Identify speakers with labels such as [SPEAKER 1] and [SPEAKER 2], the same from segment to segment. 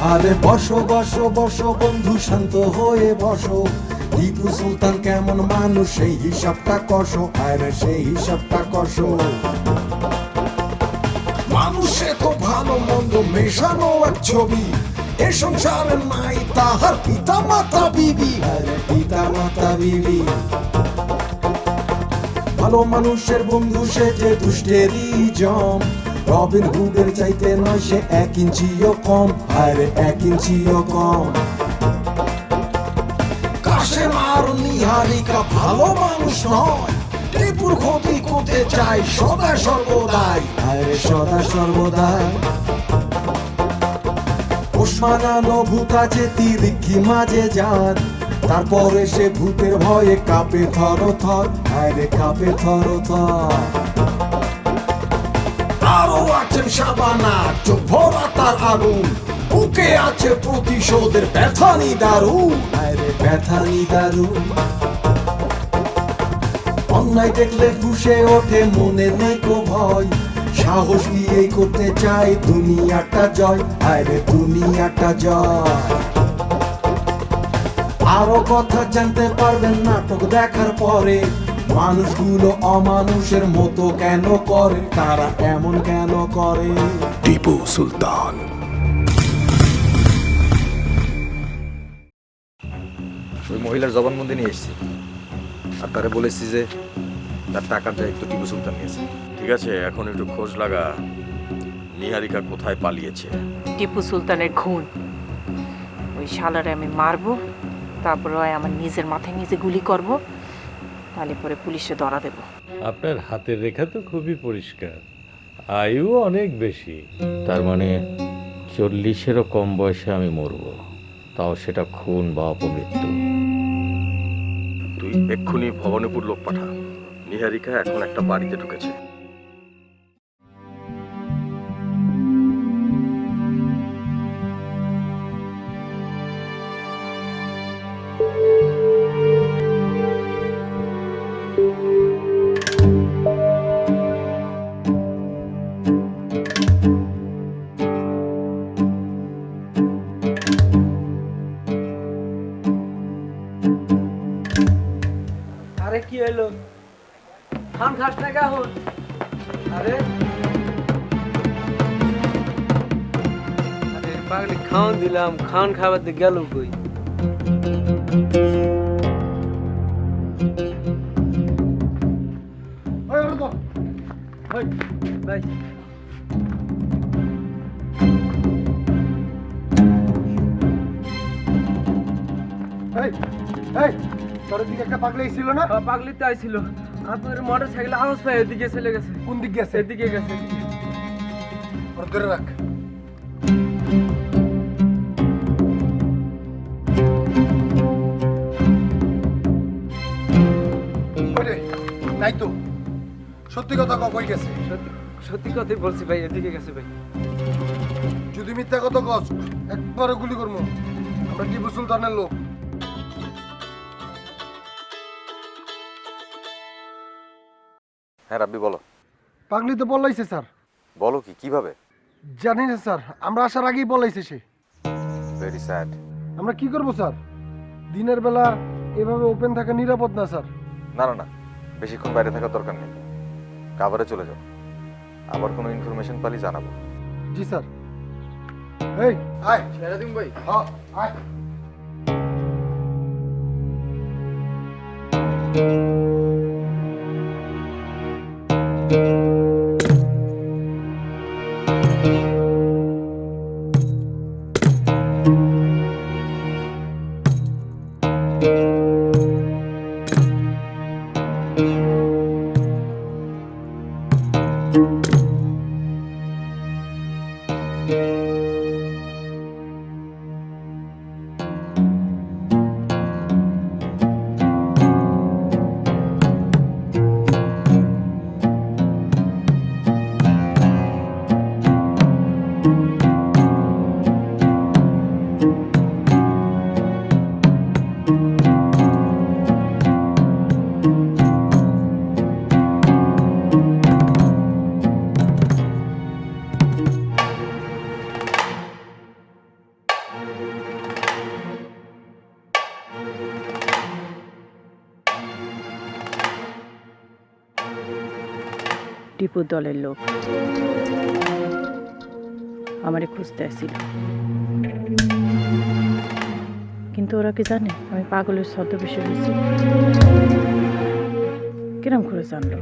[SPEAKER 1] আরে বসো বসো বসো বন্ধু, শান্ত হয়ে বসো। টিপু সুলতান কেমন মানুষ সেই হিসাবটা কষো, আরে সেই হিসাবটা কষো। মানুষে তো ভালো মন্দ মেশানো এক ছবি, এ সংসারে নাই তাহার পিতা মাতা বিবি, আরে পিতা মাতা বিবি। ভালো মানুষের বন্ধু সে যে দুষ্টেরই জম, রবিন হুডের চাইতে নয় সে 1 ইঞ্চিও কম, আরে 1 ইঞ্চিও কম। কাশেম আর নিহারিকা ভালো মানুষ নয়, টিপুর ক্ষতি করতে চায় সদা সর্বদাই, আরে সদা সর্বদাই। ওসমানানো ভূত আছে তিরিক্ষি মাঝে যার, তারপরে সে ভূতের ভয়ে কাঁপে থর থর, আরে কাঁপে থর থর। আরো আছেন শাবানা, চোখ ভরা তার আগুন, বুকে আছে প্রতিশোধের ব্যথানি দারুণ, আরে ব্যথানি দারুণ। অন্যায় দেখলে ফুঁসে ওঠে মনে নেই কো ভয়, সাহস দিয়েই করতে চাই দুনিয়াটা জয়, আরে দুনিয়াটা জয়। আরো কথা জানতে পারবেন নাটক দেখার পরে, মানুষগুলো অমানুষের মতো কেন করে, তারা এমন কেন করে।
[SPEAKER 2] টিপু সুলতান।
[SPEAKER 3] ওই মহিলার জবানবন্দি নিয়ে এসেছি, আর তারে বলেছি যে তার টাকার দায়িত্ব টিপু সুলতান নিয়েছে।
[SPEAKER 4] ঠিক আছে, এখন একটু খোঁজ লাগা নিহারিকা কোথায় পালিয়েছে।
[SPEAKER 5] টিপু সুলতানের খুন, ওই শালারে আমি মারবো, তারপরে আমার নিজের মাথায় নিজে গুলি করব, তাহলে পরে পুলিশে ধরা দেব।
[SPEAKER 6] আপনার হাতের রেখা তো খুবই পরিষ্কার, আয়ু অনেক বেশি।
[SPEAKER 7] তার মানে 40-এরও কম বয়সে আমি মরব, তাও সেটা খুন বা অপমৃত্যু।
[SPEAKER 4] তুই এক্ষুনি ভবানীপুর লোক পাঠা, নিহারিকা এখন একটা বাড়িতে ঢুকেছে।
[SPEAKER 8] আরে কি হলো, খান খাস না এখন? আরে আরে পাগলি খাওয়ান দিলাম, খান খাবার দিয়ে গেল কই? ভাই
[SPEAKER 9] তোর দিকে একটা পাগলি ছিল না?
[SPEAKER 8] পাগলি তো আইছিল, আপনার মোটর সাইকেল আওয়াজ পাই এদিকে চলে গেছে।
[SPEAKER 9] কোন দিক গেছে?
[SPEAKER 8] এদিকে গেছে।
[SPEAKER 9] ওর ধরে রাখ। নাই তো, সত্যি কথা কই গেছে?
[SPEAKER 8] সত্যি কথাই বলছি ভাই, এদিকে গেছে ভাই।
[SPEAKER 9] যদি মিথ্যা কথা কস একবারে গুলি করবো, আমরা টিপু সুলতানের লোক।
[SPEAKER 3] হ্যাঁ রাব্বি বলো।
[SPEAKER 9] পাগলি তো বললাইছে স্যার।
[SPEAKER 3] বলো কি, কিভাবে?
[SPEAKER 9] জানি না স্যার, আমরা আসার আগেই বলাইছে সে।
[SPEAKER 3] Very sad.
[SPEAKER 9] আমরা কি করবো স্যার? দিনের বেলা এভাবে ওপেন থাকা নিরাপদ না স্যার।
[SPEAKER 3] না না না, বেশিক্ষণ বাইরে থাকার দরকার নেই, কাভারে চলে যাও। আবার কোনো ইনফরমেশন পালি জানাবো।
[SPEAKER 9] জি স্যার। এই আয়
[SPEAKER 8] ছেড়ে দিন ভাই।
[SPEAKER 9] হ্যাঁ আয়।
[SPEAKER 5] টিপুর দলের লোক আমারে খুঁজতে আসছিল, কিন্তু ওরা কি জানে আমি পাগলের ছদ্মবেশে হয়েছি? কিরম করে জানলো?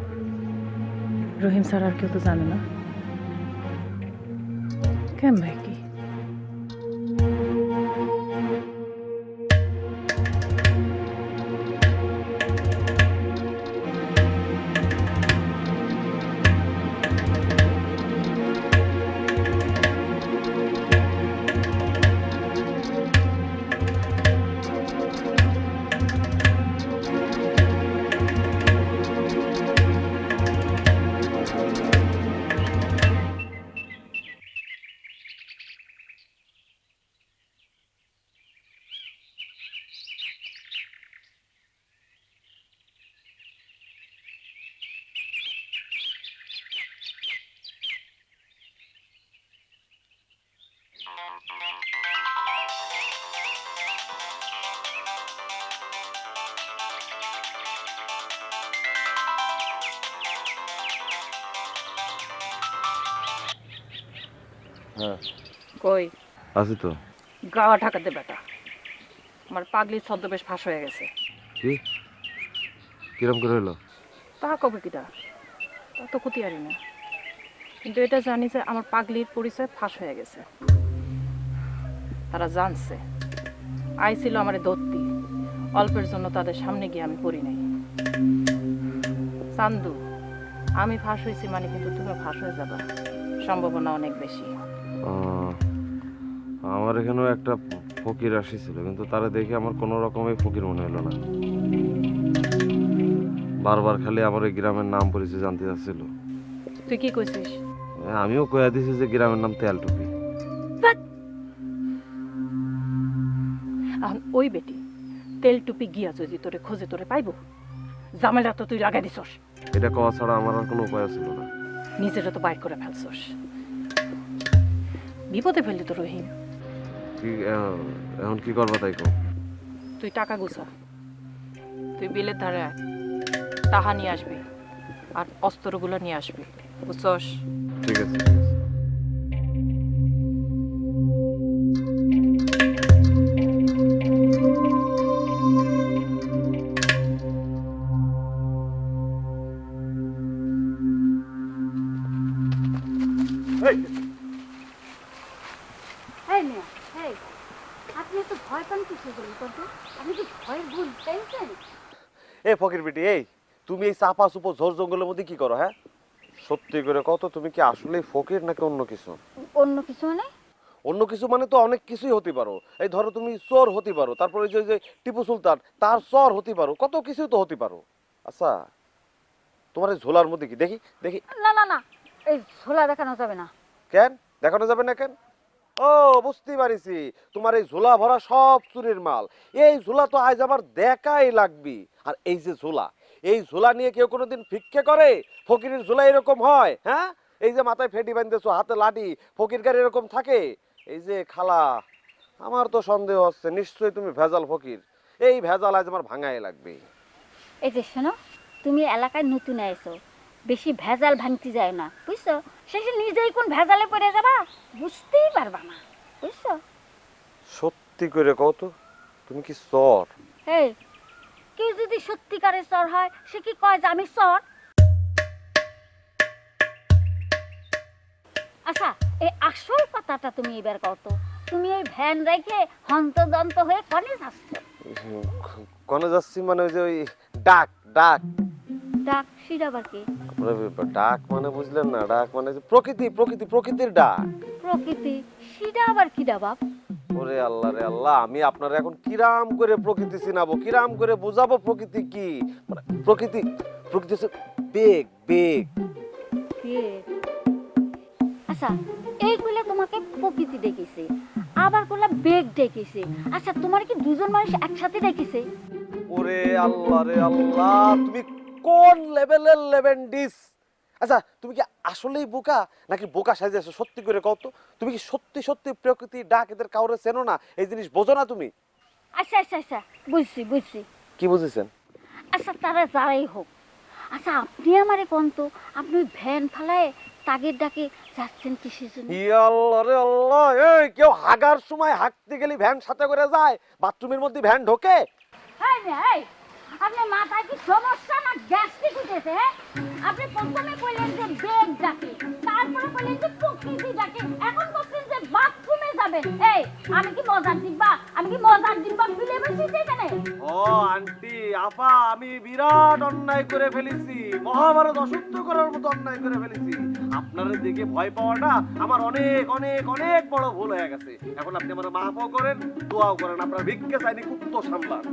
[SPEAKER 5] রহিম স্যার আর কেউ তো জানে না। কেন ভাই কি? কই
[SPEAKER 3] আছি তো।
[SPEAKER 5] গাওয়া ঢাকাতে বেটা, আমার পাগলির ছদ্মবেশ ফাঁস হয়ে গেছে।
[SPEAKER 3] কি কিরম করে হলো?
[SPEAKER 5] তা কবে কিটা, তা তো ক্ষতি আরি না, কিন্তু এটা জানি যে আমার পাগলির পরিচয় ফাঁস হয়ে গেছে। তারা জানছে আইছিল আমারে ধরতি, অল্পের জন্য তাদের সামনে গিয়ে আমি পড়ি নাই। চান্দু, আমি ফাঁস হয়েছি মানে কিন্তু তুমি ফাঁস হয়ে যাবা, সম্ভাবনা অনেক বেশি।
[SPEAKER 3] আমার এখানেও একটা ফকির আসিছিল, কিন্তু তারা দেখে আমার কোনো রকমের ফকির মনে হলো না। বারবার খালি আমার এই গ্রামের নাম পরিচয় জানতে চাচ্ছিল।
[SPEAKER 5] তুই কি কইছিস?
[SPEAKER 3] আমিও কয়া দিছি যে গ্রামের নাম তেলটুপি।
[SPEAKER 5] এখন ওই বেটি তেল টুপি গিয়া যদি তোরে খোঁজে তোরে পাইব, জামেলা তো তুই লাগাই দিছস।
[SPEAKER 3] এটা কওয়া ছাড়া আমার আর কোনো উপায় ছিল না।
[SPEAKER 5] নিজেরা তো বাইর করে ফেলছস, বিপদে ফেললি তো রহিম।
[SPEAKER 3] কি এখন কি করবা তাই কও?
[SPEAKER 5] তুই টাকা গুছা, তুই বিলের ধারে আয়, টাহা নিয়ে আসবি আর অস্ত্রগুলো নিয়ে আসবি, বুঝছস?
[SPEAKER 3] ঠিক আছে।
[SPEAKER 10] এই মেয়ে, এই, আপনি এত ভয় পান কিসের জন্য কত? আপনি কি ভয়ের ভুল পেয়েছেন?
[SPEAKER 4] এ ফকির বেটি, এই তুমি এই চাপা চুপো ঝোর জঙ্গলের মধ্যে কি করো? হ্যাঁ, সত্যি করে কত, তুমি কি আসলেই ফকির নাকি অন্য কিছু?
[SPEAKER 10] অন্য কিছু মানে?
[SPEAKER 4] অন্য কিছু মানে তো অনেক কিছুই হতে পারো। এই ধরো তুমি চোর হতে পারো, তারপরে ওই যে টিপু সুলতান তার চোর হতে পারো, কত কিছুই তো হতে পারো। আচ্ছা, তোমার এই ঝোলার মধ্যে কি দেখি দেখি?
[SPEAKER 10] না না না, এই ঝোলা দেখানো যাবে না।
[SPEAKER 4] কেন দেখানো যাবে না কেন? ও, বুঝতে পারিছি, তোমার এই ঝোলা ভরা সব চুরির মাল। এই ঝোলা তো আজ আমার দেখাই লাগবে। আর এই যে ঝোলা, এই ঝোলা নিয়ে কেউ কোনোদিন ভিক্ষে করে? ফকিরের ঝোলা এরকম হয়? হ্যাঁ, এই যে মাথায় ফেটি বাঁধতেছো, হাতে লাঠি, ফকিরকার এরকম থাকে? এই যে খালা, আমার তো সন্দেহ হচ্ছে নিশ্চয়ই তুমি ভেজাল ফকির। এই ভেজাল আজ আমার ভাঙাই লাগবে।
[SPEAKER 10] এই যে শোনো, তুমি এলাকায় নতুন আইছো, বেশি ভেজাল ভাঙতে যায় না, বুঝছো? শেষে নিজেই কোন ভেজালে পড়ে যাবা বুঝতেই পারবা না, বুঝছো?
[SPEAKER 4] সত্যি করে কও তো, তুমি কি চোর?
[SPEAKER 10] এই, কেউ যদি সত্যিকারের চর হয়, সে কি কয় যে আমি চর? আচ্ছা, এই আসল কথাটা তুমি এবার কও তো, তুমি এই ভ্যান রেখে হন্তদন্ত হয়ে কনে যাচ্ছ?
[SPEAKER 4] কনে যাচ্ছি মানে ওই যে ওই ডাক ডাক
[SPEAKER 10] ডাক, সেটা আবার কি?
[SPEAKER 4] ডাক মানে বুঝলেন না? ডাক মানে যে প্রকৃতি, প্রকৃতি, প্রকৃতির ডাক।
[SPEAKER 10] প্রকৃতি, সেটা আবার কি ডা বাপ?
[SPEAKER 4] ওরে আল্লাহ রে আল্লাহ, আমি আপনার এখন কিরাম করে প্রকৃতি চিনাবো, কিরাম করে বুঝাবো প্রকৃতি কি? মানে প্রকৃতি, প্রকৃতি হচ্ছে বেগ, বেগ।
[SPEAKER 10] আচ্ছা, এইগুলা তোমাকে প্রকৃতি ডেকেছে, আবার কোলা বেগ ডেকেছে। আচ্ছা, তোমার কি দুজন মানুষ একসাথে ডেকেছে?
[SPEAKER 4] ওরে আল্লাহ রে আল্লাহ, তুমি কোন লেভেলের লেভেন্ডিস? আচ্ছা, তুমি কি আসলেই বোকা নাকি বোকা সাজে আছো? সত্যি করে কও তো, তুমি কি সত্যি সত্যি প্রকৃতি ডাক এদের কাউরে চেনো না? এই জিনিস বোঝো না তুমি?
[SPEAKER 10] আচ্ছা আচ্ছা আচ্ছা, বুঝছি বুঝছি।
[SPEAKER 4] কি বুঝেছেন?
[SPEAKER 10] আচ্ছা, তারা যারাই হোক, আচ্ছা আপনি আমারে কোন তো আপনি ওই ভ্যান ফালায় তাগের ডাকে যাচ্ছেন কিসের জন্য?
[SPEAKER 4] ই আল্লাহ রে আল্লাহ, এই কেউ হাগার সময় হাঁকতে গেলে ভ্যান সাথে করে যায়, বাথরুমের মধ্যে ভ্যান ঢোকে?
[SPEAKER 10] এই মেয়ে, এই আপনার মাথায় কি সমস্যা না গ্যাস্ট্রিক উঠেছে? আপনি প্রথমে কইলেন যে বেগ ডাকে, তারপরে কইলেন যে প্রকৃতি ডাকে, এখন বলছেন যে বাথরুমে যাবেন। এই আমি কি মজার দিব্বা? আমি কি মজার দিব্বা ফিলে বসেছি এখানে?
[SPEAKER 4] ও আন্টি আপা, আমি বিরাট অন্যায় করে ফেলেছি, মহাভারত অশুদ্ধ করার মতো অন্যায় করে ফেলেছি। আপনারা দেখে ভয় পাওয়াটা আমার অনেক অনেক অনেক বড় ভুল হয়ে গেছে। এখন আপনি আমার মাফও করেন, দোয়াও করেন, আপনার ভিক্ষে চাইনি কুত্তো সামলান।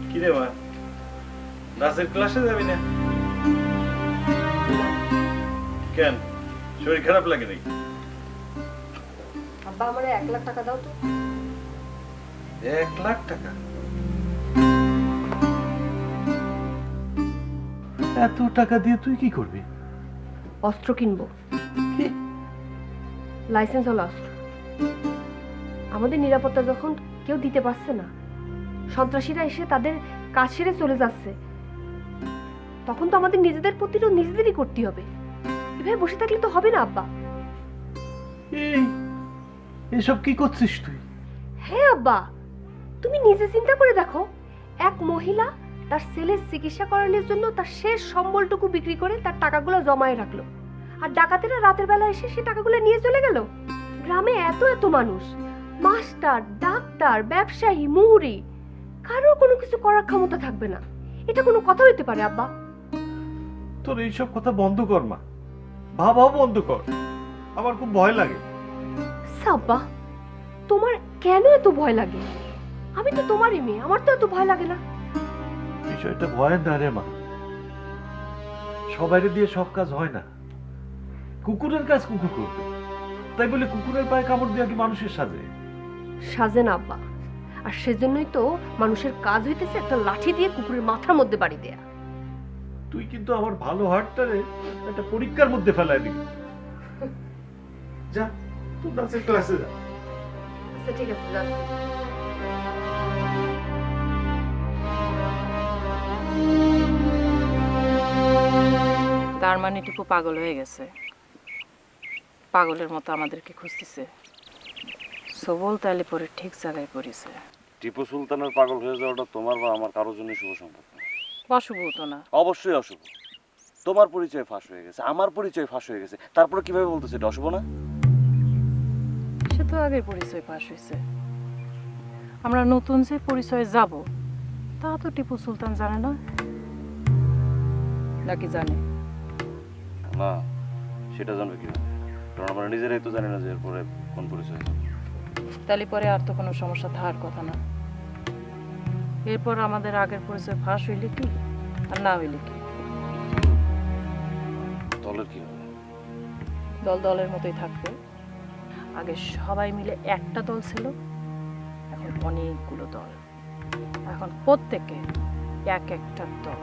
[SPEAKER 6] কি রে মা, নাচের ক্লাসে যাবি না কেন? শরীর খারাপ লাগে নাকি?
[SPEAKER 8] আব্বা আমারে 1 লাখ টাকা দাও তো।
[SPEAKER 6] 1 লাখ টাকা? এত টাকা দিয়ে তুই কি করবি?
[SPEAKER 8] অস্ত্র কিনবো।
[SPEAKER 6] কি?
[SPEAKER 8] লাইসেন্স হলো অস্ত্র। আমাদের নিরাপত্তা যখন কেউ দিতে পারছে না, সন্ত্রাসীরা এসে তাদের কাজ সেরে চলে যাচ্ছে, তখন তো আমাদের নিজেদের প্রতিরোধ নিজেদেরই করতে হবে। এভাবে বসে থাকলে তো হবে না আব্বা।
[SPEAKER 6] এসব কি করছিস তুই?
[SPEAKER 8] হ্যাঁ আব্বা, তুমি নিজে চিন্তা করে দেখো, এক মহিলা তার ছেলের চিকিৎসা করানোর জন্য তার শেষ সম্বলটুকু বিক্রি করে তার টাকাগুলো জমায়ে রাখলো, আর ডাকাতেরা রাতের বেলা এসে সে টাকাগুলো নিয়ে চলে গেল। গ্রামে এত এত মানুষ, মাস্টার, ডাক্তার, ব্যবসায়ী, মুহুরি, কারো কোনো কিছু করার ক্ষমতা থাকবে না। এটা কোনো কথা হইতে পারে আব্বা?
[SPEAKER 6] তোর এইসব কথা বন্ধ কর মা, ভাবাও বন্ধ কর, আমার খুব ভয় লাগে।
[SPEAKER 8] আব্বা তোমার কেন এত ভয় লাগে? আমি তো তোমারই মেয়ে, আমার তো এত ভয় লাগে না।
[SPEAKER 6] বিষয়টা ভয়ের না রে মা, সবাইরে দিয়ে সব কাজ হয় না। কুকুরের কাজ কুকুর করবে, তাই বলে কুকুরের পায়ে কামড় দেওয়া কি মানুষের সাজে?
[SPEAKER 8] সাজে না আব্বা, আর সেজন্যই তো মানুষের কাজ হইতেছে একটা লাঠি দিয়ে কুকুরের মাথার মধ্যে বাড়ি দেয়া।
[SPEAKER 6] তুই কিন্তু আমার ভালো হার্টটারে একটা পরীক্ষার মধ্যে ফেলায় দিবি। যা তুই নাচের ক্লাসে যা।
[SPEAKER 8] আচ্ছা ঠিক আছে, যাচ্ছি।
[SPEAKER 5] তার মানে টিপু পাগল হয়ে গেছে, পাগলের মতো আমাদেরকে খুঁজতেছে। সবল তাইলে পরে ঠিক জায়গায় পড়েছে।
[SPEAKER 11] টিপু সুলতানের পাগল হয়ে যাওয়াটা তোমার বা আমার কারোর জন্য শুভ সম্পর্ক না।
[SPEAKER 5] অশুভ হতো না?
[SPEAKER 11] অবশ্যই অশুভ। তোমার পরিচয় ফাঁস হয়ে গেছে, আমার পরিচয় ফাঁস হয়ে গেছে, তারপরে কিভাবে বলতেছে এটা অশুভ না?
[SPEAKER 5] সে তো আগের পরিচয় পাশ হয়েছে, আমরা নতুন যে পরিচয়ে যাব তা তো টিপু সুলতান জানে না, নাকি জানে?
[SPEAKER 11] না, সেটা জানবে কিভাবে? কারণ আমরা নিজেরাই তো জানি না যে এরপরে কোন পরিচয়।
[SPEAKER 5] তাহলে পরে আর তো কোনো সমস্যা থাকার কথা না। এরপর আমাদের আগের পরিচয় ফাঁস হইলে কি আর না হইলে কি?
[SPEAKER 11] দলের কি হবে?
[SPEAKER 5] দল দলের মতোই থাকবে। আগে সবাই মিলে একটা দল ছিল, এখন অনেকগুলো দল, এখন প্রত্যেকে এক একটা দল।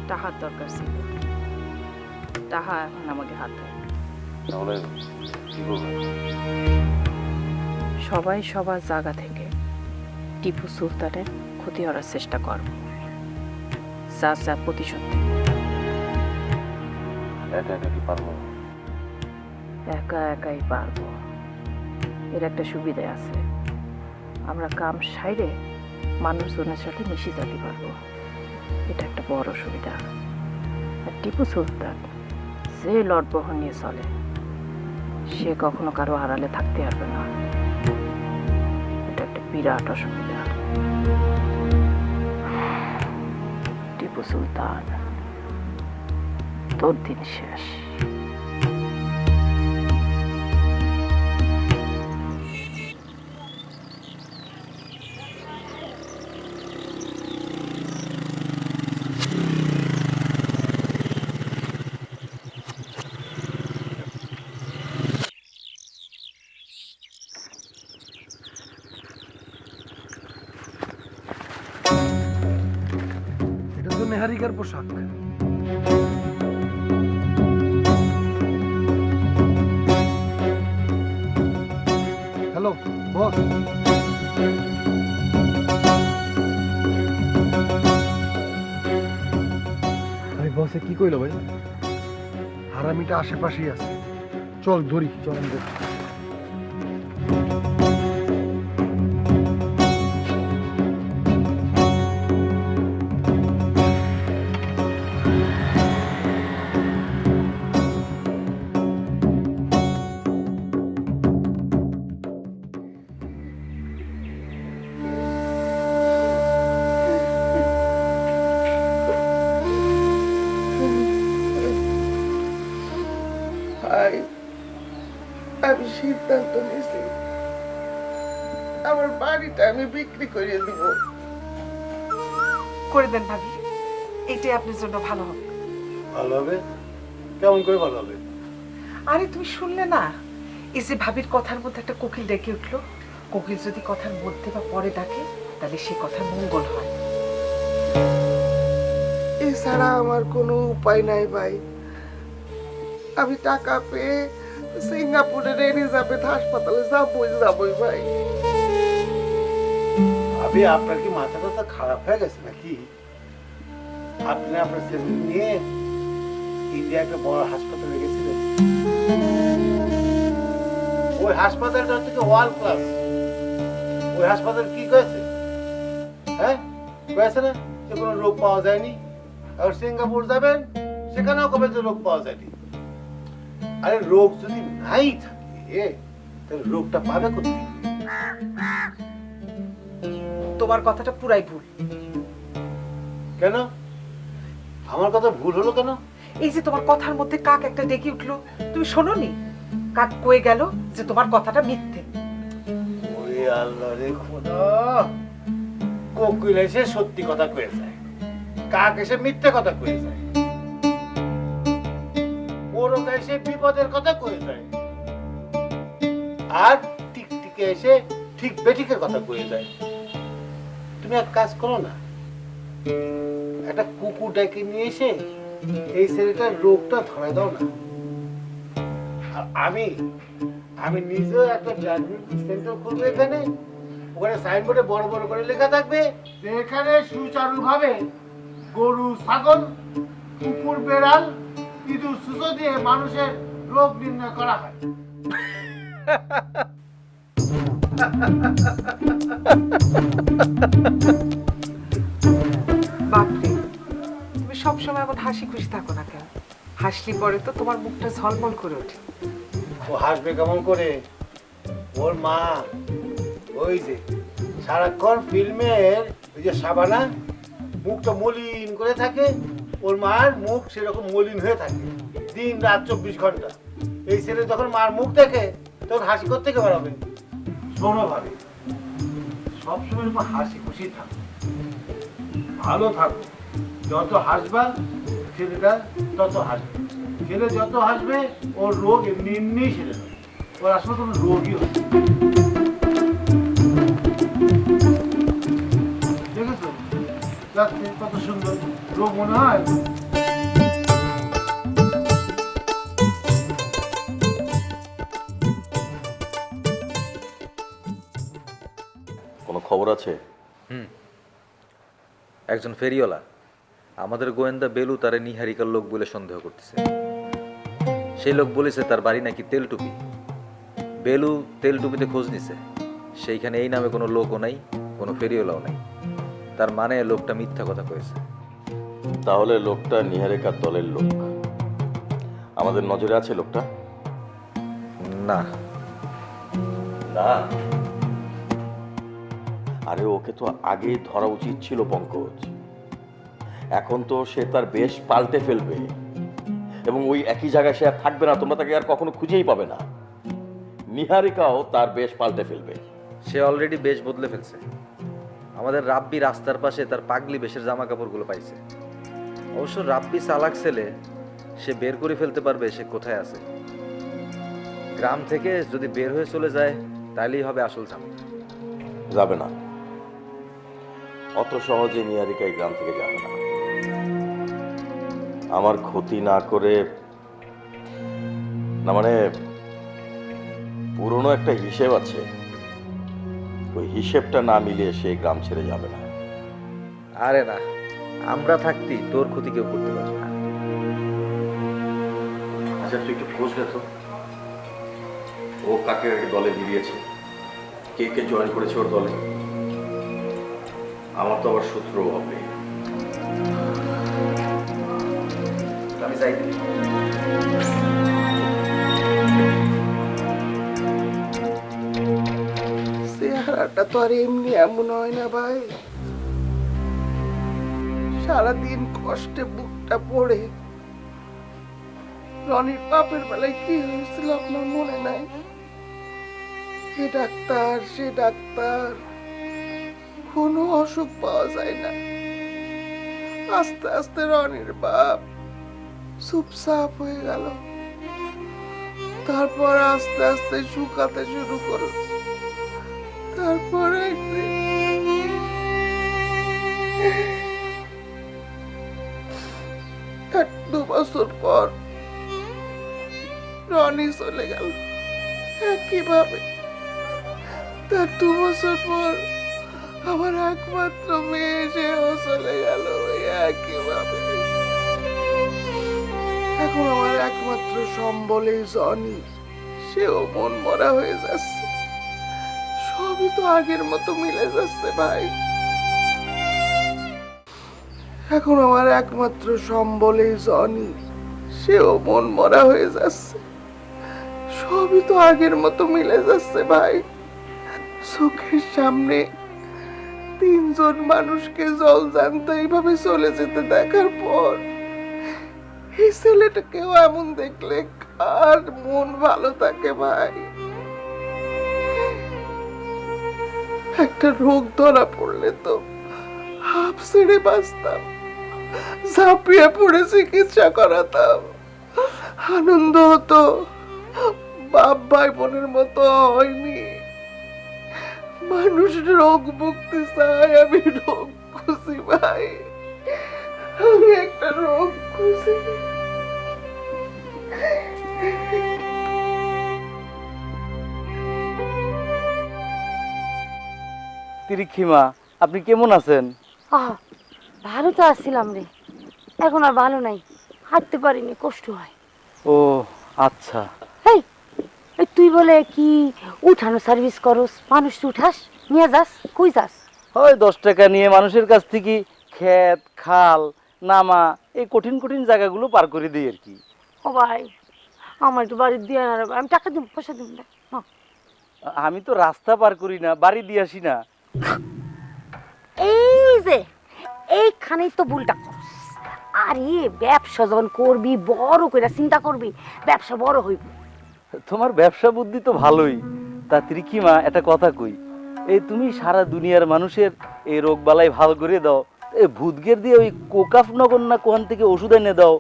[SPEAKER 5] টাহার দরকার ছিল, টাহা এখন আমাকে হাতে।
[SPEAKER 11] তাহলে কি করবে?
[SPEAKER 5] সবাই সবার জায়গা থেকে টিপু সুলতানের ক্ষতি করার চেষ্টা করব, যার যার প্রতিশোধ নেব।
[SPEAKER 11] একা একা কি পারবো?
[SPEAKER 5] একা একাই পারবো। এর একটা সুবিধা আছে, আমরা কাম সাইরে মানুষজনের সাথে মিশে যেতে পারবো, এটা একটা বড় সুবিধা। আর টিপু সুলতান যে লটবহন নিয়ে চলে, সে কখনো কারো আড়ালে থাকতে পারবে না, এটা একটা বিরাট অসুবিধা। টিপু সুলতান, তোর দিন শেষ।
[SPEAKER 9] নিহারিকার পোশাক। হ্যালো বস, আরে বসে কি কইলো ভাই? হারামিটা আশেপাশেই আছে, চল ধরি, চল আমি দেখি।
[SPEAKER 12] আমি সিদ্ধান্ত নিয়েছি আমার বাড়িটা আমি বিক্রি করে দিব।
[SPEAKER 13] করে দেন ভাবি, এটাই আপনার জন্য ভালো হবে।
[SPEAKER 9] ভালো হবে? কেমন করে ভালো হবে?
[SPEAKER 13] আরে তুমি শুনলে না, এই যে ভাবির কথার মধ্যে একটা কোকিল ডেকে উঠলো। কোকিল যদি কথার মধ্যে বা পরে ডাকে তাহলে সে কথার মঙ্গল হয়।
[SPEAKER 12] এছাড়া আমার কোনো উপায় নাই ভাই। আমি টাকা পেয়ে সিঙ্গাপুরের এলিজাবেথ হাসপাতালে যাবই ভাই।
[SPEAKER 9] আবে আপনার কি মাথা টাথা খারাপ হয়ে গেছে নাকি? আপনি আপনার ছেলে নিয়ে ইন্ডিয়া একটা বড় হাসপাতালে গেছিলেন। ওই হাসপাতালটা থেকে ওয়ার্ল্ড ক্লাস। ওই হাসপাতাল কি করেছে? হ্যাঁ কয়েছে না যে কোনো রোগ পাওয়া যায়নি। আর সিঙ্গাপুর যাবেন, সেখানেও কবে যে রোগ পাওয়া যায়নি। আরে রোগ যদি নাই থাকে তাহলে রোগটা পাবে কোথায়?
[SPEAKER 13] তোমার কথাটা পুরাই ভুল।
[SPEAKER 9] কেন আমার কথা ভুল হলো কেন?
[SPEAKER 13] এই যে তোমার কথার মধ্যে কাক একটা ডেকে উঠলো, তুমি শোনোনি? কাক কয়ে গেল যে তোমার কথাটা মিথ্যে।
[SPEAKER 9] ওরে আল্লাহ রে খোদা, কোকিল এসে সত্যি কথা কয়ে যায়, কাক এসে মিথ্যে কথা কয়ে যায়, ওরকা এসে বিপদের কথা কয়ে যায়, আর টিকটিকে এসে ঠিক বেঠিকের কথা কয়ে যায়। তুমি এক কাজ করো না, একটা কুকুর ডেকে নিয়ে এসে এই ছেলেটার রোগটা ধরে দাও না। আর আমি নিজেও একটা ডায়াগনস্টিক সেন্টার খুলবো এখানে। ওখানে সাইনবোর্ডে বড় বড় করে লেখা থাকবে যে এখানে সুচারুভাবে গরু, ছাগল, কুকুর, বেড়াল, ইঁদুর, সুসো দিয়ে মানুষের রোগ নির্ণয় করা হয়।
[SPEAKER 13] বাপরে, তুমি সবসময় এমন হাসি খুশি থাকো না কেন? হাসলি পরে তো তোমার মুখটা ঝলমল করে ওঠে।
[SPEAKER 9] ও হাসবে কেমন করে? ওর মা ওই যে সারাক্ষণ ফিল্মের ওই যে সাবানা মুখটা মলিন করে থাকে, ওর মার মুখ সেরকম মলিন হয়ে থাকে দিন রাত 24 ঘন্টা। এই ছেলে যখন মার মুখ দেখে তখন হাসি করতে কে বেরোবে? শোনো ভাবি, সবসময় এরকম হাসি খুশি থাকো, ভালো থাকো। যত হাসবা ছেলেটা তত হাসবে, ছেলে যত হাসবে ওর রোগ এমনি এমনি সেরে যাবে। ওর আসলে কোনো রোগই হচ্ছে। দেখেছো যাচ্ছে কত সুন্দর রোগ মনে হয়।
[SPEAKER 11] কোনো খবর আছে?
[SPEAKER 3] একজন ফেরিওয়ালা আমাদের গোয়েন্দা বেলু তারে নিহারিকার লোক বলে সন্দেহ করতেছে। সেই লোক বলেছে তার বাড়ি নাকি তেলটুপি। বেলু তেলটুপিতে খোঁজ নিছে, সেইখানে এই নামে কোনো লোকও নাই, কোনো ফেরিওয়ালাও নাই। তার মানে লোকটা মিথ্যা কথা কয়েছে।
[SPEAKER 11] তাহলে লোকটা নিহারিকার দলের লোক। আমাদের নজরে আছে লোকটা?
[SPEAKER 3] না
[SPEAKER 11] না, আরে ওকে তো আগেই ধরা উচিত ছিল পঙ্কজ। এখন তো সে তার বেশ পাল্টে ফেলবে এবং ওই একই জায়গায় সে আর থাকবে না, তোমরা তাকে আর কখনো খুঁজেই পাবে না। নিহারিকাও তার বেশ পাল্টে ফেলবে।
[SPEAKER 3] সে অলরেডি বেশ বদলে ফেলছে। আমাদের রাব্বি রাস্তার পাশে তার পাগলি বেশের জামা কাপড়গুলো পাইছে। অবশ্য রাব্বি চালাক ছেলে, সে বের করে ফেলতে পারবে সে কোথায় আছে। গ্রাম থেকে যদি বের হয়ে চলে যায় তাহলেই হবে আসল ঝামেলা।
[SPEAKER 11] যাবে না, অত সহজে নিহারিকা এই গ্রাম থেকে যাবে না। আমার ক্ষতি না করে, না মানে পুরনো একটা হিসেব আছে, ওই হিসেবটা না মিলিয়ে সেই গ্রাম ছেড়ে যাবে না।
[SPEAKER 3] আরে না, আমরা থাকতেই তোর ক্ষতি কেউ করতে পারবে না।
[SPEAKER 11] আচ্ছা তুই একটু খোঁজ নে তো, ও কাকে কাকে দলে বেরিয়েছে, কে কে জয়েন করেছে ওর দলে। আমার তো আবার শত্রু হবে। আমি যাই।
[SPEAKER 12] চেহারাটা তো আর এমনি এমন হয় না ভাই। সারাদিন কষ্টে বুকটা পড়ে। রনির বাপের বেলায় কি হয়েছিল আপনার মনে নাই? এ ডাক্তার সে ডাক্তার, কোনো অসুখ পাওয়া যায় না। আস্তে আস্তে রনির বাপ চুপচাপ হয়ে গেল, তারপর আস্তে আস্তে শুকাতে শুরু করলো। তারপর এক 2 বছর পর রনি চলে গেল একইভাবে। তার 2 বছর পর আমার একমাত্র মেয়ে সেও চলে গেল একইভাবে। এখন আমার একমাত্র সম্বলেই জনি, সেও মন মরা হয়ে যাচ্ছে। সবই তো আগের মতো মিলে যাচ্ছে ভাই। এখন আমার একমাত্র সম্বলেই জনি, সেও মন মরা হয়ে যাচ্ছে। সবই তো আগের মতো মিলে যাচ্ছে ভাই। চোখের সামনে 3 জন মানুষকে জল জানতে এইভাবে চলে যেতে দেখার পর এই ছেলেটাকেও এমন দেখলে কার মন ভালো থাকে ভাই? একটা রোগ ধরা পড়লে তো হাফ ছেড়ে বাঁচতাম, ঝাঁপিয়ে পড়ে চিকিৎসা করাতাম, আনন্দ হতো। বাপ ভাই বোনের মতো হয়নি। মানুষ রোগ মুক্তি চায়, আমি রোগ খুশি ভাই, আমি একটা রোগ খুশি।
[SPEAKER 14] তিরিক্ষিমা, আপনি কেমন আছেন?
[SPEAKER 10] ভালো তো আসছিলাম রে, এখন আর ভালো নাই, হাঁটতে পারিনি, কষ্ট হয়।
[SPEAKER 14] ও আচ্ছা।
[SPEAKER 10] এই তুই বলে কি উঠানো সার্ভিস করস, মানুষ উঠাস নিয়ে যাস, কই যাস?
[SPEAKER 14] হয় 10 টাকা নিয়ে মানুষের কাছ থেকে ক্ষেত খাল নামা এই কঠিন কঠিন জায়গাগুলো পার করে দিই আর কি।
[SPEAKER 10] ও ভাই, আমার একটু বাড়ি দিয়ে না রে ভাই, আমি টাকা দিব, পয়সা দিব না।
[SPEAKER 14] আমি তো রাস্তা পার করি না, বাড়ি দিয়ে আসি না।
[SPEAKER 10] এই যে এইখানেই তো ভুলটা করস। আরে ব্যবসা যখন করবি, বড় করে চিন্তা করবি, ব্যবসা বড় হইব।
[SPEAKER 14] তোমার ব্যবসা বুদ্ধি তো ভালোই। তা তিরিক্ষিমা, একটা কথা কই, এই তুমি সারা দুনিয়ার মানুষের এই রোগ বালাই ভালো করে দাও, এই ভূতগের দিয়ে ওই কোকাফনগর না কোন থেকে ওষুধ এনে দাও,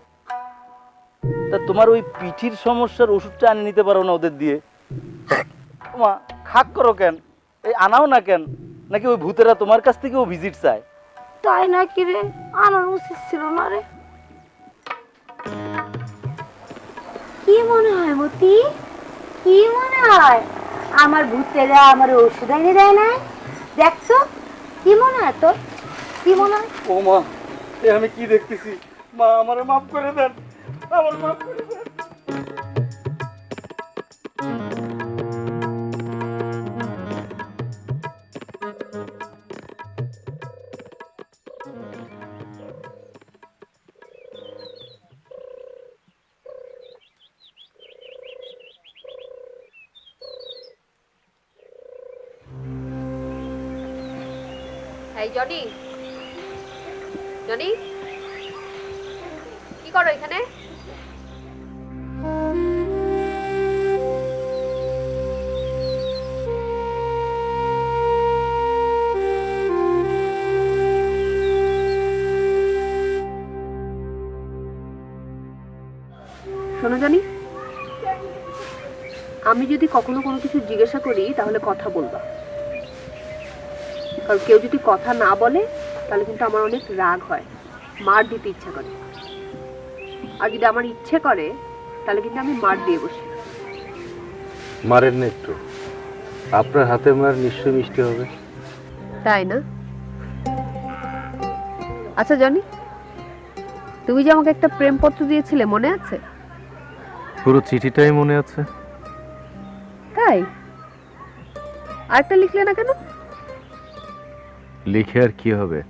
[SPEAKER 14] তা তোমার ওই পিঠির সমস্যার ওষুধটা আনে নিতে পারো না ওদের দিয়ে? মা খাক করো কেন? এই আনাও না কেন? নাকি ওই ভূতেরা তোমার কাছ থেকেও ভিজিট চায়?
[SPEAKER 10] তাই নাকি রে? আনার উচিত ছিল না রে। কি মনে হয় মতি, কি মনে হয় আমার ভূতেরা আমার ওষুধ এনে দেয় না? দেখছো কি মনে হয় তোর, কি মনে হয়?
[SPEAKER 14] ও মা, এ আমি কি দেখতেছি? মা আমারে মাফ করে দেন, আমার মাফ করে দেন।
[SPEAKER 8] এই জনি, জনি কি করো এখানে? শোনো জনি, আমি যদি কখনো কোনো কিছু জিজ্ঞাসা করি তাহলে কথা বলবা, কারণ কেউ যদি কথা না বলে তাহলে কিন্তু আমার অনেক রাগ হয়, মার দিতে ইচ্ছা করে। আর যদি আমার ইচ্ছে করে তাহলে কিন্তু আমি মার দিয়ে বসি।
[SPEAKER 6] মারেন না একটু, আপনার হাতে মার নিশ্চয়ই মিষ্টি হবে।
[SPEAKER 8] তাই না? আচ্ছা জনি, তুমি যে আমাকে একটা প্রেমপত্র দিয়েছিলে মনে আছে?
[SPEAKER 6] পুরো চিঠিটাই মনে আছে।
[SPEAKER 8] তাই? আরেকটা লিখলে না কেন?
[SPEAKER 6] লিখে আর কি হবে,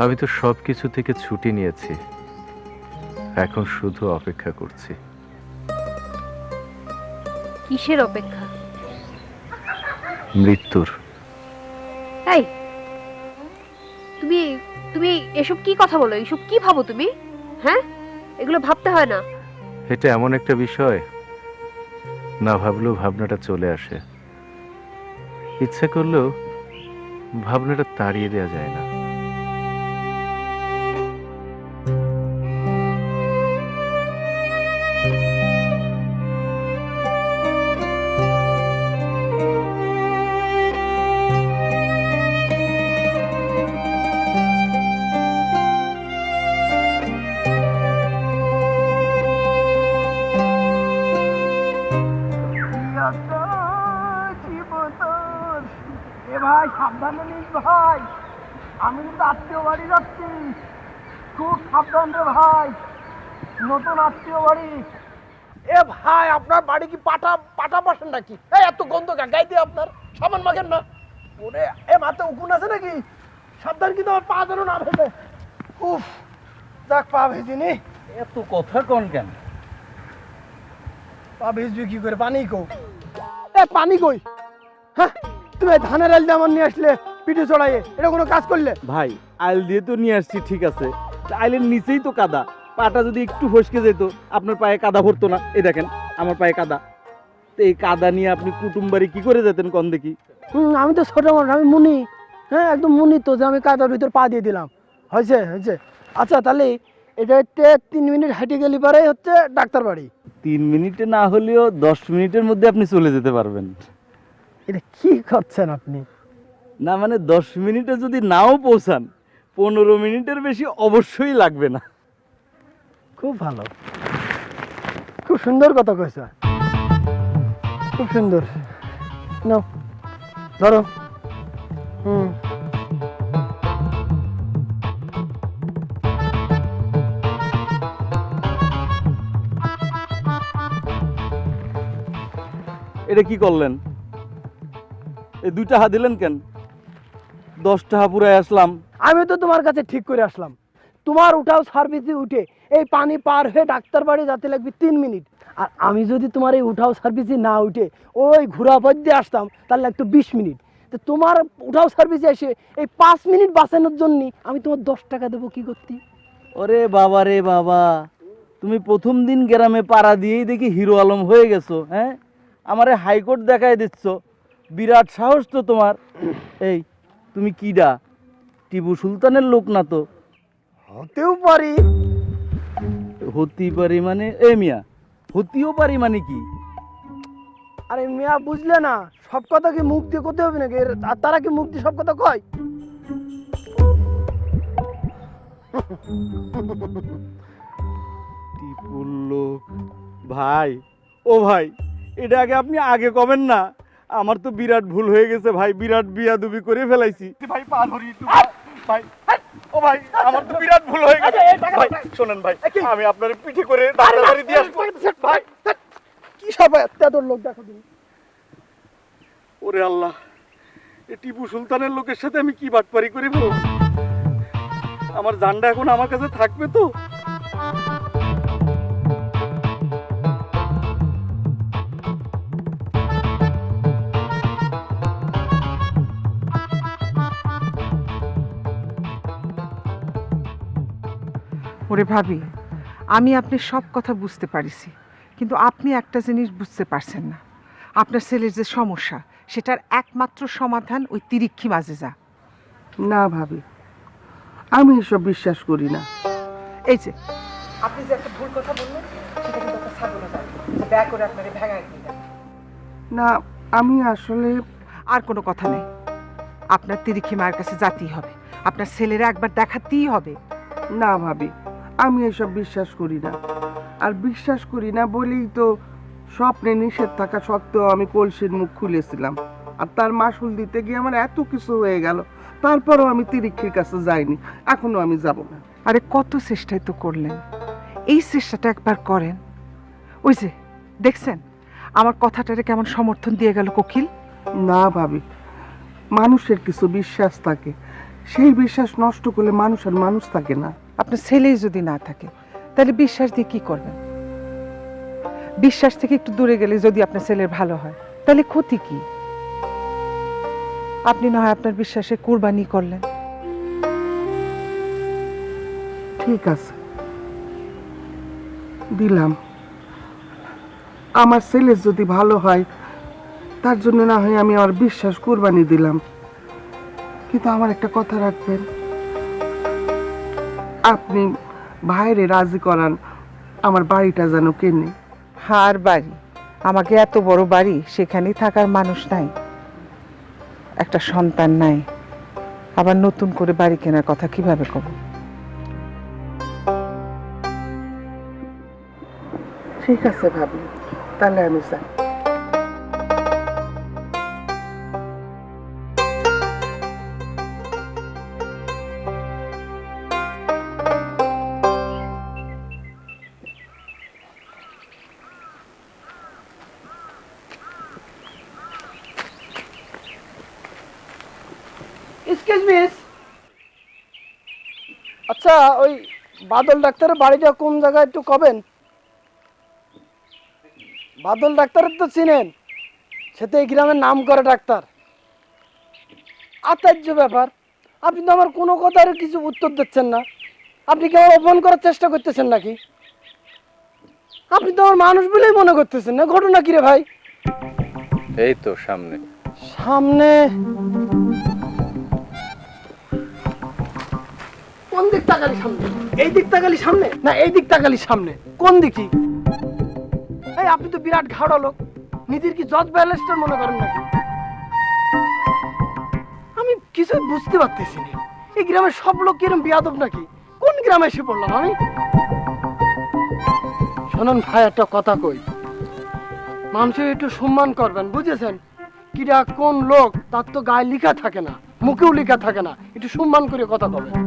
[SPEAKER 6] আমি তো সবকিছু থেকে ছুটি নিয়েছি, এখন শুধু অপেক্ষা করছি।
[SPEAKER 8] কিসের অপেক্ষা?
[SPEAKER 6] মৃত্যুর।
[SPEAKER 8] এই তুমি তুমি এসব কি কথা বলো? এসব কি ভাবো তুমি? হ্যাঁ, এগুলো ভাবতে হয় না।
[SPEAKER 6] এটা এমন একটা বিষয়, না ভাবলেও ভাবনাটা চলে আসে, ইচ্ছে করলেও ভাবনাটা তাড়িয়ে দেওয়া যায় না।
[SPEAKER 12] ভাই সাবধানে নিস ভাই, আমি কিন্তু আত্মীয় বাড়ি যাচ্ছি, খুব সাবধান রে ভাই, নতুন আত্মীয় বাড়ি। এ ভাই আপনার বাড়ি কি পাটা পাটা বসেন নাকি? এই এত গন্ধ গাই দিয়ে আপনার সামান মাগেন না। ওরে এ মাথা উকুন আছে নাকি? সাবধান কিন্তু আমার পা যেন না ভেজে। উফ, যাক পা ভেজিনি।
[SPEAKER 14] এত কথা কোন কেন?
[SPEAKER 12] পা ভেজবি কি করে? পানি কো। এ পানি কই? হ্যাঁ, তুমি ধানের আইল দিয়ে আমার নিয়ে আসলে পিঠে চড়াইয়ে, এটা কোনো কাজ করলে?
[SPEAKER 14] ভাই আইল দিয়ে তো নিয়ে আসছি ঠিক আছে, আইলের নিচেই তো কাদা, পাটা যদি একটু ফসকে যেত আপনার পায়ে কাদা ভরতো না। এই দেখেন আমার পায়ে কাদা, তো এই কাদা নিয়ে আপনি কুটুম বাড়ি কি করে যেতেন কোন দেখি?
[SPEAKER 12] আমি তো ছোট মানুষ, আমি মুনি, হ্যাঁ একদম মুনি, তো যে আমি কাদার ভিতর পা দিয়ে দিলাম। হয়েছে হয়েছে। আচ্ছা তাহলে এটা হচ্ছে 3 মিনিট হেঁটে গেলে পরে হচ্ছে ডাক্তার বাড়ি।
[SPEAKER 14] 3 মিনিটে না হলেও 10 মিনিটের মধ্যে আপনি চলে যেতে পারবেন।
[SPEAKER 12] এটা কি করছেন আপনি?
[SPEAKER 14] না মানে 10 মিনিটে যদি নাও পৌঁছান 15 মিনিটের বেশি অবশ্যই লাগবে না।
[SPEAKER 12] খুব ভালো, খুব সুন্দর কথা কইছ, খুব সুন্দর। নাও ধরো।
[SPEAKER 14] এটা কি করলেন? এই 2 টাকা দিলেন কেন? 10 টাকা পুরাই আসলাম।
[SPEAKER 12] আমি তো তোমার কাছে ঠিক করে আসলাম, তোমার উঠাও সার্ভিসে উঠে এই পানি পার হয়ে ডাক্তার বাড়ি যেতে লাগবে 3 মিনিট, আর আমি যদি তোমার এই উঠাও সার্ভিসে না উঠে ওই ঘোরা পথ দিয়ে আসতাম তাহলে লাগতো 20 মিনিট। তো তোমার উঠাও সার্ভিসে এসে এই 5 মিনিট বাঁচানোর জন্য আমি তোমার 10 টাকা দেবো কি করতে?
[SPEAKER 14] ওরে বাবা রে বাবা, তুমি প্রথম দিন গ্রামে পাড়া দিয়েই দেখি হিরো আলম হয়ে গেছো। হ্যাঁ, আমারে হাইকোর্ট দেখায় দিচ্ছ, বিরাট সাহস তো তোমার। এই তুমি কিডা? টিপু সুলতানের লোক না তো?
[SPEAKER 12] হতেও পারি।
[SPEAKER 14] হতেই পারি মানে? এ মিয়া, হতেও পারি মানে কি?
[SPEAKER 12] আরে মিয়া বুঝলে না, সব কথা কি মুখ দিয়ে করতে হবে নাকি? আর তারা কি মুখ দিয়ে সব কথা কয়?
[SPEAKER 14] টিপুর লোক ভাই, ও ভাই এটা আগে আপনি আগে কবেন না? আমার তো বিরাট ভুল হয়ে গেছে ভাই, বিরাট বিয়াদবি করে ফেলাইছি ভাই। পা ধরি ভাই, ও ভাই আমার তো বিরাট ভুল হয়ে গেছে ভাই। শোনেন ভাই, আমি আপনার পিঠে করে ডাক্তার বাড়ি দিয়ে আসবো ভাই।
[SPEAKER 12] কি সব এত লোক দেখো তুমি?
[SPEAKER 14] ওরে আল্লাহ, এই টিপু সুলতানের লোকের সাথে আমি কি বাটপারি করে ফেলব? আমার জানটা এখন আমার কাছে থাকবে তো?
[SPEAKER 13] ওরে ভাবি, আমি আপনার সব কথা বুঝতে পারিছি, কিন্তু আপনি একটা জিনিস বুঝতে পারছেন না, আপনার ছেলের যে সমস্যা সেটার একমাত্র সমাধান ওই তিরিক্ষি মাজেজা।
[SPEAKER 12] না ভাবি, আমি এসব বিশ্বাস করি না।
[SPEAKER 13] এই যে আপনি যে একটা ভুল কথা বললেন, সেটা কিন্তু একটা ছাগলে যাবে যে ব্যয় করে আপনার ভেঙায় দিলেন।
[SPEAKER 12] না আমি আসলে,
[SPEAKER 13] আর কোনো কথা নেই, আপনার তিরিক্ষি মায়ের কাছে যেতেই হবে, আপনার ছেলেরা একবার দেখাতেই হবে।
[SPEAKER 12] না ভাবি, আমি এসব বিশ্বাস করি না। আর বিশ্বাস করি না বলেই তো স্বপ্নে নিষেধ থাকা সত্ত্বেও আমি কলসির মুখ খুলেছিলাম, আর তার মাসুল দিতে গিয়ে আমার এত কিছু হয়ে গেল। তারপরও আমি তিরিক্ষির কাছে যাইনি, এখনো আমি যাব না।
[SPEAKER 13] আরে কত চেষ্টাই তো করলেন, এই চেষ্টাটা একবার করেন। ওই যে দেখছেন আমার কথাটারে কেমন সমর্থন দিয়ে গেল কোকিল।
[SPEAKER 12] না ভাবি, মানুষের কিছু বিশ্বাস থাকে, সেই বিশ্বাস নষ্ট করলে মানুষ আর মানুষ থাকে না।
[SPEAKER 13] আপনার ছেলেই যদি না থাকে তাহলে বিশ্বাস দিয়ে কি করবেন? বিশ্বাস থেকে একটু দূরে গেলে যদি আপনার ছেলের ভালো হয় তাহলে ক্ষতি কি? আপনি না হয় আপনার বিশ্বাসে কুরবানি করলেন।
[SPEAKER 12] ঠিক আছে, দিলাম। আমার ছেলে যদি ভালো হয় তার জন্য না হয় আমি আমার বিশ্বাস কুরবানি দিলাম, কিন্তু আমার একটা কথা রাখবেন, আপনি ভাইরে রাজি করান আমার বাড়িটা যেন কেনে।
[SPEAKER 13] আর বাড়ি? আমাকে এত বড় বাড়ি, সেখানেই থাকার মানুষ নাই, একটা সন্তান নাই, আবার নতুন করে বাড়ি কেনার কথা কিভাবে কব?
[SPEAKER 12] ঠিক আছে ভাবি, তাহলে আমি যাই।
[SPEAKER 15] এক্সকিউজ মিস, আচ্ছা ওই বাদল ডাক্তারের বাড়িটা কোন জায়গায় একটু কবেন? বাদল ডাক্তারের তো চিনেন, সে তো এই গ্রামের নাম করে ডাক্তার। আশ্চর্য ব্যাপার, আপনি তো আমার কোনো কথার কিছু উত্তর দিচ্ছেন না। আপনি কি আমার অপমান করার চেষ্টা করতেছেন নাকি? আপনি তো আমার মানুষ বলেই মনে করতেছেন না। ঘটনা কি রে ভাই?
[SPEAKER 6] এই তো সামনে
[SPEAKER 15] সামনে কোন দিক তাকালি? সামনে? এই দিক তাকালি সামনে না এই দিক তাকালি সামনে? কোন দিকই? এই আপনি তো বিরাট ঘাড়া লোক, নিজের কি জজ ব্যালেস্টার মনে করেন নাকি? আমি কিছু বুঝতে পারতেছি না, এই গ্রামের সব লোক কিরম বিয়াদব নাকি? কোন গ্রামে এসে পড়লাম আমি? শোনেন ভাই, একটা কথা কই, মানুষের একটু সম্মান করবেন, বুঝেছেন? কিরা কোন লোক তার তো গায়ে লেখা থাকে না, মুখেও লেখা থাকে না, একটু সম্মান করে কথা বলবেন।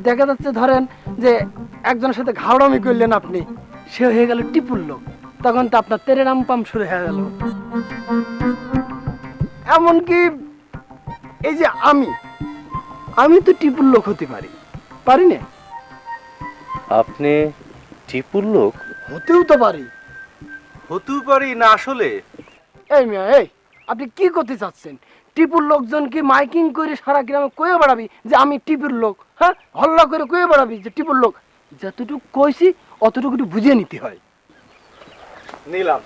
[SPEAKER 15] দেখা যাচ্ছে ধরেন যে একজনের সাথে ঘাড়ামি করলেন আপনি, সে হয়ে গেল টিপুর লোক, তখন তো আপনার তেরে রাম পাম শুরু হয়ে গেল। এমনকি এই যে আমি তো টিপুর লোক হতে পারি না?
[SPEAKER 6] আপনি টিপুর লোক?
[SPEAKER 15] হতেও তো পারি।
[SPEAKER 6] হতেও পারি না আসলে?
[SPEAKER 15] এই মিয়া, এই আপনি কি করতে চাচ্ছেন? টিপুর লোকজনকে মাইকিং করে সারা গ্রামে কয়ে বেড়াবি যে আমি টিপুর লোক? হ্যাঁ, হল্লা করে কয়ে বেড়াবি যে টিপুর লোক? যতটুকু কইছি অতটুকু একটু বুঝে নিতে হয়।
[SPEAKER 6] নিলাম।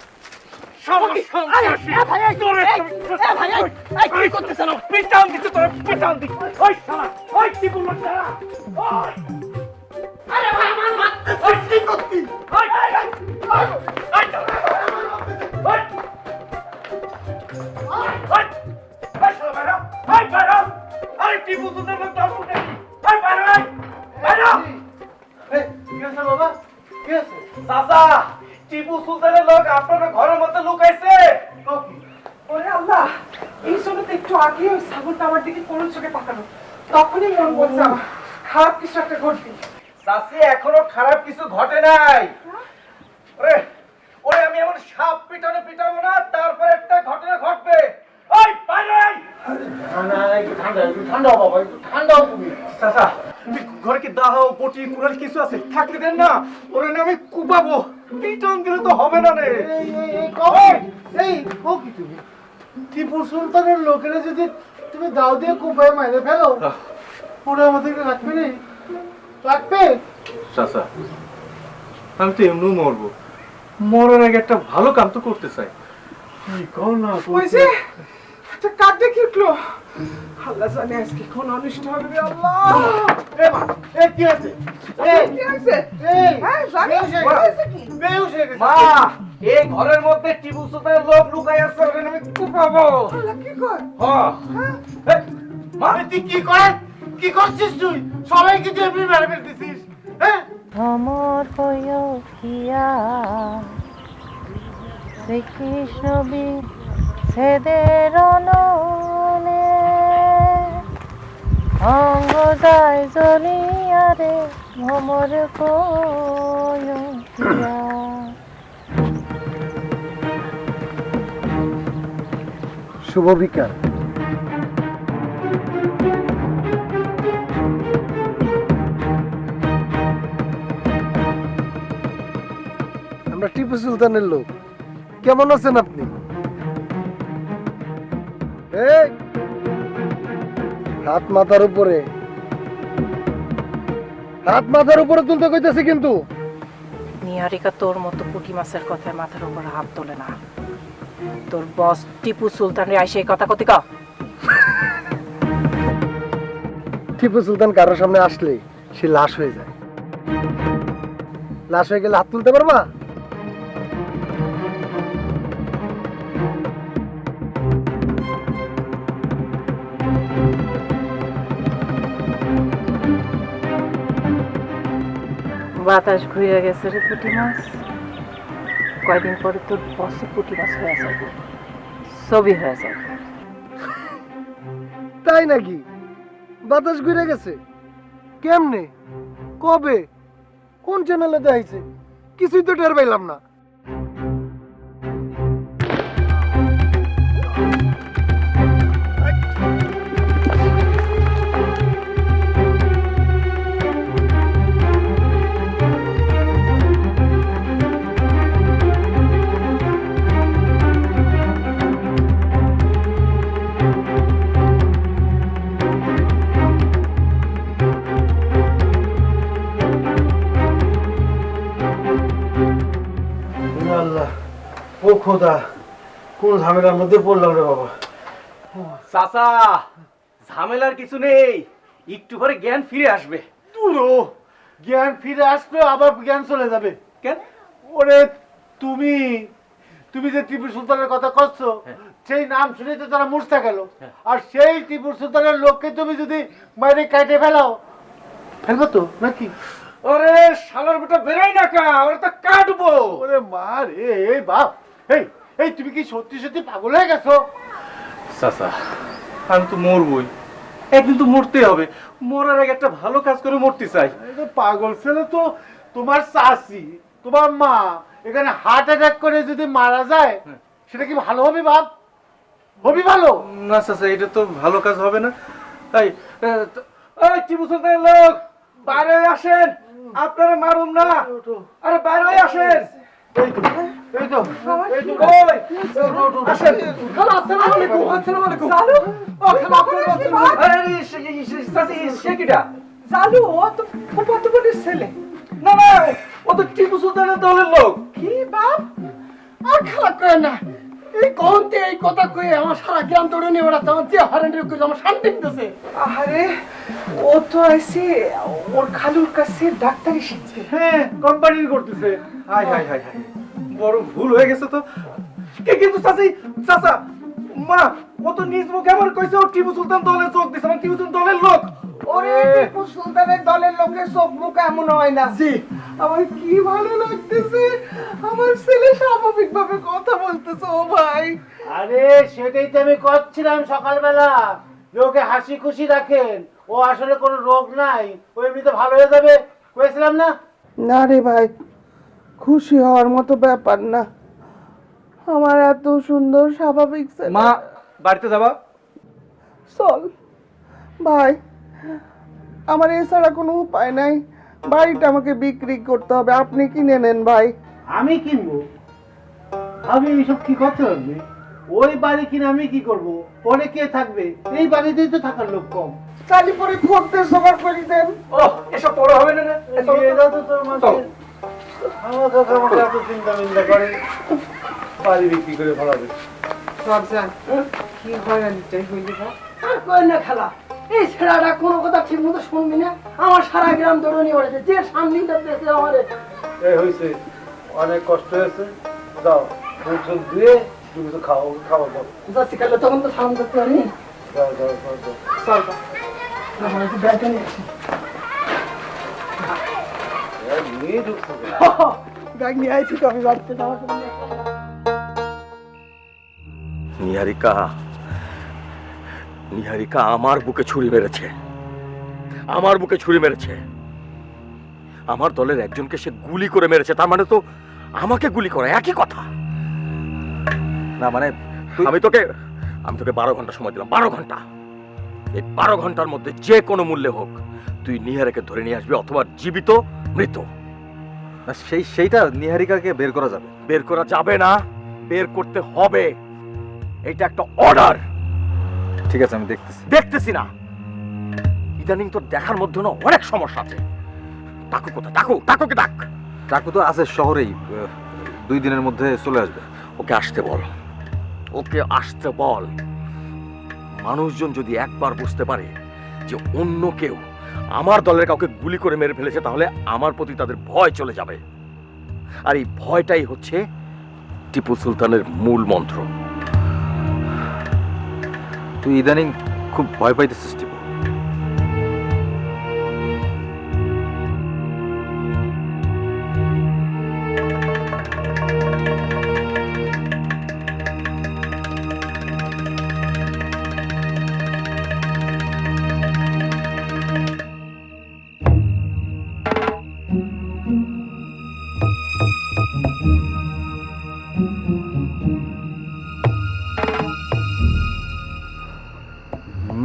[SPEAKER 15] টিপু সুলতানের লোক আপনার ঘরের মধ্যে লুকাইছে।
[SPEAKER 13] ওরে আল্লাহ, এই সময়তে একটু আগে ওই ছাগলটা আমার দিকে কোন চোখে পাকানো, তখনই মন বলছে আমার খারাপ কিছু একটা ঘটবে।
[SPEAKER 15] চাচি, এখনো খারাপ কিছু ঘটে নাই। ওরে আমি এমন সাপ পিটাবো না, তারপর একটা ঘটনা ঘটবে। ওই বাইরে ঠান্ডা বাবা, একটু ঠান্ডাও তুমি। চাচা, তুমি ঘরে কি দাহ পটি কুড়াল কিছু আছে? থাকলে দেন না, ওরে আমি কুপাবো। পিটন দিলে তো হবে না রে। তুমি টিপু সুলতানের লোকেরা যদি তুমি দাও দিয়ে কুপায় মাইরে ফেলো, ওরা আমাদেরকে রাখবে না? রাখবে?
[SPEAKER 6] চাচা, আমি তো এমনিও মরবো, মরার আগে একটা ভালো কাম তো করতে চাই।
[SPEAKER 13] একটা কাটে কিটলো, আল্লাহ জানে আজকে কোন অনিষ্ট হবে রে আল্লাহ।
[SPEAKER 15] কি আছে? মা, এই ঘরের মধ্যে টিপু সুলতানের লোক লুকাই আছে, ওখানে আমি কুপাবো।
[SPEAKER 13] কি কর?
[SPEAKER 15] মা তুই কি করে?
[SPEAKER 9] কি করছিস তুই? সবাইকে দিয়ে এমনি মেরে ফেলতেছিস, হ্যাঁ?
[SPEAKER 5] ভ্রমর হয়ে উঠিয়া শ্রীকৃষ্ণ বিচ্ছেদের অনলে অঙ্গ যায় জ্বলিয়া রে ভ্রমর হয়ে উঠিয়া।
[SPEAKER 15] শুভ বিকাল। আমরা টিপু সুলতানের লোক। কেমন আছেন আপনি? এই, হাত মাথার উপরে, হাত মাথার উপরে তুলতে কইতেছি কিন্তু।
[SPEAKER 5] নিহারিকা তোর মতো পুঁটি মাছের কথায় মাথার উপর হাত তোলে না। তোর বস টিপু সুলতান রে আইসে এই কথা কতি কা।
[SPEAKER 15] টিপু সুলতান কারোর সামনে আসলে সে লাশ হয়ে যায়। লাশ হয়ে গেলে হাত তুলতে পারবা?
[SPEAKER 5] বাতাস ঘুরে গেছে রে পুঁটি মাছ। কয়দিন পরে তোর বস পুঁটি মাছ হয়ে যাবে, ছবি হয়ে যাবে।
[SPEAKER 15] তাই নাকি? বাতাস ঘুরে গেছে? কেমনে, কবে, কোন চ্যানেলে দেখাইছে? কিছুই তো টের পাইলাম না। আল্লাহ, ও খোদা, কোন ঝামেলার মধ্যে পড়লাম রে বাবা।
[SPEAKER 14] চাচা, ঝামেলার কিছু নেই, একটু পরে জ্ঞান ফিরে আসবে।
[SPEAKER 9] তুরো জ্ঞান ফিরে আসবে, আবার জ্ঞান চলে যাবে
[SPEAKER 14] কেন?
[SPEAKER 9] ওরে তুমি তুমি যে টিপু সুলতানের কথা করছো, সেই নাম শুনে তো তারা মুর্ছা গেল। আর সেই টিপু সুলতানের লোককে তুমি যদি বাইরে কাটে ফেলাও, ফেলবো তো নাকি?
[SPEAKER 14] ওরে শালার বেটা বেরোয় না কা, ওরে তো কাটবো।
[SPEAKER 9] ওরে মা রে, এই বাপ, এই এই তুমি কি সত্যি সত্যি পাগল হয়ে গেছো?
[SPEAKER 14] চাচা, আমি তো মরবই, একদিন তো মরতে হবে। মরার আগে একটা ভালো কাজ করে মরতে চাই।
[SPEAKER 9] পাগল ছেলে তো তোমার চাচি, তোমার মা এখানে হার্ট অ্যাটাক করে যদি মারা যায়, সেটা কি ভালো হবে বাপ? হবি ভালো
[SPEAKER 14] না চাচা, এটা তো ভালো কাজ হবে না। তাই এই টিপু সুলতানের লোক বাইরে আসেন, আপনারা মারুম না। আরে বাইরে আসেন।
[SPEAKER 9] এই তো এই তো এই তো
[SPEAKER 14] ওই আসেন।
[SPEAKER 15] খালা, আসসালামু আলাইকুম। আসসালামু আলাইকুম। জালু, ও খালা,
[SPEAKER 14] আরে চাচি, সে কিটা?
[SPEAKER 15] জালু, ও তো ফুফাতো বোনের ছেলে।
[SPEAKER 14] না না, ও তো টিপু সুলতানের দলের লোক।
[SPEAKER 15] কি বাপ? আর খালা কয় না, এই কোনতে এই কথা কয়ে আমার সারা গ্রাম দৌড়ে নিয়ে বেড়াচ্ছে। আমার যে হারানি করে আমার শান্তি দিতেছে।
[SPEAKER 13] আরে ও তো আইছে ওর খালুর কাছে ডাক্তারি শিখছে।
[SPEAKER 14] হ্যাঁ, কোম্পানির করতেছে। হাই হাই হাই হাই, বড় ভুল হয়ে গেছে তো। কিন্তু চাচি, চাচা, মা, ও তো নিজ মুখে আমার কইছে ও টিপু সুলতান দলের চোখ দিছে, মানে টিপু সুলতান দলের লোক।
[SPEAKER 13] ওরে টিপু সুলতানের দলের লোকের চোখ মুখ এমন হয় না।
[SPEAKER 15] জি,
[SPEAKER 13] আমার কি ভালো লাগতেছে, আমার ছেলে স্বাভাবিকভাবে কথা বলতেছে। ও ভাই,
[SPEAKER 9] আরে সেটাই তো আমি করছিলাম সকালবেলা, লোকে হাসি খুশি রাখেন, ও আসলে কোনো রোগ নাই, ও এমনিতে ভালো হয়ে যাবে কয়েছিলাম না?
[SPEAKER 13] না রে ভাই, খুশি হওয়ার মতো ব্যাপার না। আমার এত সুন্দর স্বাভাবিক ছেলে।
[SPEAKER 14] মা, বাড়িতে যাবা?
[SPEAKER 13] চল ভাই, আমার এছাড়া কোনো উপায় নাই। বাড়িটা আমাকে বিক্রি করতে হবে, আপনি কিনে নেন ভাই।
[SPEAKER 9] আমি কিনবো? আমি এইসব কি করতে পারবে? ওই বাড়ি কিনে আমি কি করব? পরে কে থাকবে? এই বাড়িতেই তো থাকার লোক কম।
[SPEAKER 13] তাহলে পরে খদ্দের জোগাড় করে দেন।
[SPEAKER 14] ও, এসব বড় হবে না।
[SPEAKER 9] আমার কথা আমাকে এত চিন্তা মিন্তা করে, বাড়ি বিক্রি করে ফেলাবে।
[SPEAKER 13] কি হয়রানিটাই হইলি ভাই।
[SPEAKER 15] আর কয় না খালা, এই ছেলেটা কোনো কথা ঠিক মতো শুনবি না। আমার সারা গ্রাম দৌড়ে নিয়ে বেড়াচ্ছে, যে শান্তিটা পেয়েছে আমারে।
[SPEAKER 9] এই হয়েছে, অনেক কষ্ট হয়েছে, দাও ফুল টুল দিয়ে কিছু খাওয়া দাও।
[SPEAKER 15] যাচ্ছি খালা, তখন তো সালাম করতে পারিনি।
[SPEAKER 9] দাও দাও দাও দাও।
[SPEAKER 13] চল ভাই।
[SPEAKER 15] ব্যাগ নিয়ে আইছি তো আমি বাড়িতে যাওয়ার জন্য।
[SPEAKER 11] নিহারিকা নিহারিকা আমার বুকে ছুরি মেরেছে, আমার বুকে ছুরি মেরেছে। আমার দলের একজনকে সে গুলি করে মেরেছে, তার মানে তো আমাকে গুলি করা একই কথা।
[SPEAKER 3] না মানে
[SPEAKER 11] আমি তোকে 12 ঘন্টা সময় দিলাম, 12 ঘন্টা। এই 12 ঘন্টার মধ্যে যে কোনো মূল্যে হোক তুই নিহারিকে ধরে নিয়ে আসবি, অথবা জীবিত মৃত।
[SPEAKER 3] না সেইটা নিহারিকাকে বের করা যাবে।
[SPEAKER 11] বের করা যাবে না, বের করতে হবে। এটা একটা অর্ডার।
[SPEAKER 3] ঠিক আছে, আমি দেখতেছি।
[SPEAKER 11] দেখতেছি না, ইদানিং তোর দেখার মধ্যে না অনেক সমস্যা আছে। টাকু কোথায়? টাকুকে ডাক।
[SPEAKER 3] টাকু তো আছে শহরেই, 2 দিনের মধ্যে চলে আসবে।
[SPEAKER 11] ওকে আসতে বল, ওকে আসতে বল। মানুষজন যদি একবার বুঝতে পারে যে অন্য কেউ আমার দলের কাউকে গুলি করে মেরে ফেলেছে, তাহলে আমার প্রতি তাদের ভয় চলে যাবে। আর এই ভয়টাই হচ্ছে টিপু সুলতানের মূল মন্ত্র।
[SPEAKER 3] তুই ইদানিং খুব ভয় পাইতেছিস টিপু।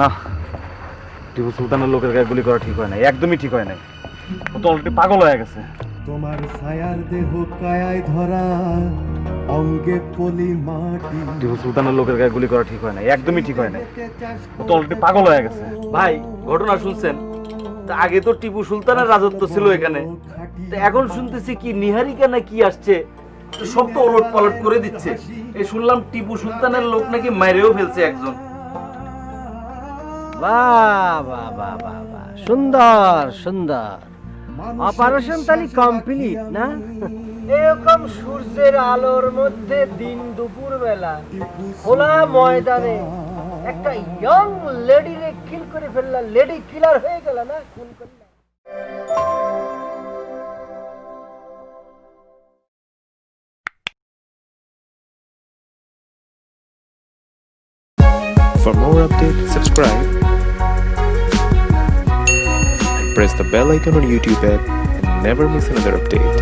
[SPEAKER 3] না, টিপু সুলতানের লোকের গায়ে গুলি করা ঠিক হয় নাই, একদমই ঠিক হয় নাই। ও তো অলরেডি পাগল হয়ে গেছে।
[SPEAKER 1] তোমার ছায়ার দেহ কায়ায় ধরা, অঙ্গে পলি মাটি।
[SPEAKER 3] টিপু সুলতানের লোকের গায়ে গুলি করা ঠিক হয় নাই, একদমই ঠিক হয় নাই। ও তো অলরেডি পাগল হয়ে গেছে।
[SPEAKER 14] ভাই ঘটনা শুনছেন? তা আগে তো টিপু সুলতানের রাজত্ব ছিল এখানে, তা এখন শুনতেছি কি নিহারিকা না কি আসছে, তো সব তো ওলট পালট করে দিচ্ছে। এই শুনলাম টিপু সুলতানের লোক নাকি মাইরেও ফেলছে একজন।
[SPEAKER 15] বাহ বাহ বাহ বাহ বাহ, সুন্দর সুন্দর। অপারেশন তাহলে কমপ্লিট না? এরকম সূর্যের আলোর মধ্যে দিন দুপুর বেলা খোলা ময়দানে একটা ইয়ং লেডি রে কিল করে ফেললা, লেডি কিলার হয়ে গেল না? খুন করলা।
[SPEAKER 2] For more updates, subscribe and press the bell icon on YouTube app and never miss another update.